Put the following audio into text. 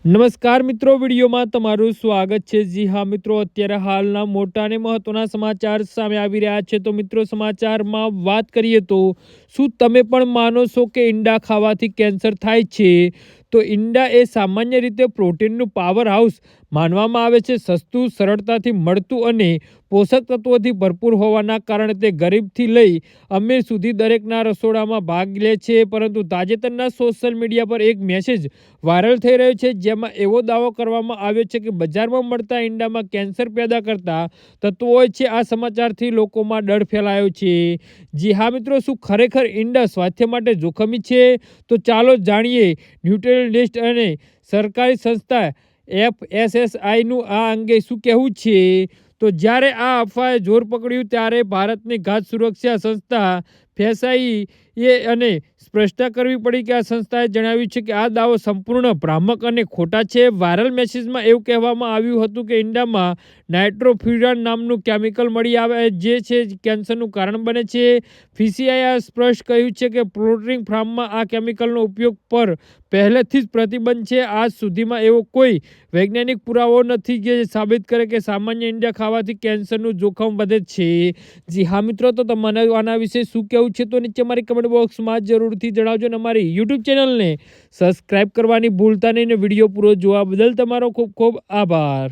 નમસ્કાર મિત્રો, વિડીયોમાં તમારું સ્વાગત છે। જી હા મિત્રો, અત્યારે હાલના મોટા અને મહત્વના સમાચાર સામે આવી રહ્યા છે। તો મિત્રો, સમાચારમાં વાત કરીએ તો શું તમે પણ માનો છો કે ઈંડા ખાવાથી કેન્સર થાય છે? તો ઈંડા એ સામાન્ય રીતે પ્રોટીનનું પાવર હાઉસ માનવામાં આવે છે। સસ્તું, સરળતાથી મળતું અને પોષક તત્વોથી ભરપૂર હોવાના કારણે તે ગરીબથી લઈ અમીર સુધી દરેકના રસોડામાં ભાગ લે છે। પરંતુ તાજેતરના સોશિયલ મીડિયા પર એક મેસેજ વાયરલ થઈ રહ્યો છે, જેમાં એવો દાવો કરવામાં આવ્યો છે કે બજારમાં મળતા ઈંડામાં કેન્સર પેદા કરતા તત્વો હોય છે। આ સમાચારથી લોકોમાં ડર ફેલાયો છે। જી હા મિત્રો, શું ખરેખર ઈંડા સ્વાસ્થ્ય માટે જોખમી છે? તો ચાલો જાણીએ। ન્યુટ્રિશનિસ્ટ અને સરકારી સંસ્થા FSSAIનું આ અંગે શું કહેવું છે? તો જ્યારે આ અફવાએ જોર પકડ્યું ત્યારે ભારતની ખાદ્ય સુરક્ષા સંસ્થા FSSAI અને સ્પષ્ટતા કરવી પડી કે આ સંસ્થાએ જણાવ્યું છે કે આ દાવો સંપૂર્ણ ભ્રામક અને ખોટા છે। વાયરલ મેસેજમાં એવું કહેવામાં આવ્યું હતું કે ઈંડામાં નાઇટ્રોફ્યુરાન નામનું કેમિકલ મળી આવે જે છે કેન્સરનું કારણ બને છે। FSSAIએ સ્પષ્ટ કહ્યું છે કે પોલ્ટ્રી ફાર્મમાં આ કેમિકલનો ઉપયોગ પર પહેલેથી જ પ્રતિબંધ છે। આજ સુધીમાં એવો કોઈ વૈજ્ઞાનિક પુરાવો નથી જે સાબિત કરે કે સામાન્ય ઈંડા ખાવાથી કેન્સરનું જોખમ વધે છે। જી હા મિત્રો, તો તમને આના વિશે શું કહેવું છે તો નીચે મારી કમેન્ટ બોક્સમાં જરૂરથી જણાવજો અને અમારી યુટ્યુબ ચેનલને સબસ્ક્રાઇબ કરવાની ભૂલતા નહીં। વિડીયો પૂરો જોવા બદલ તમારો ખૂબ ખૂબ આભાર।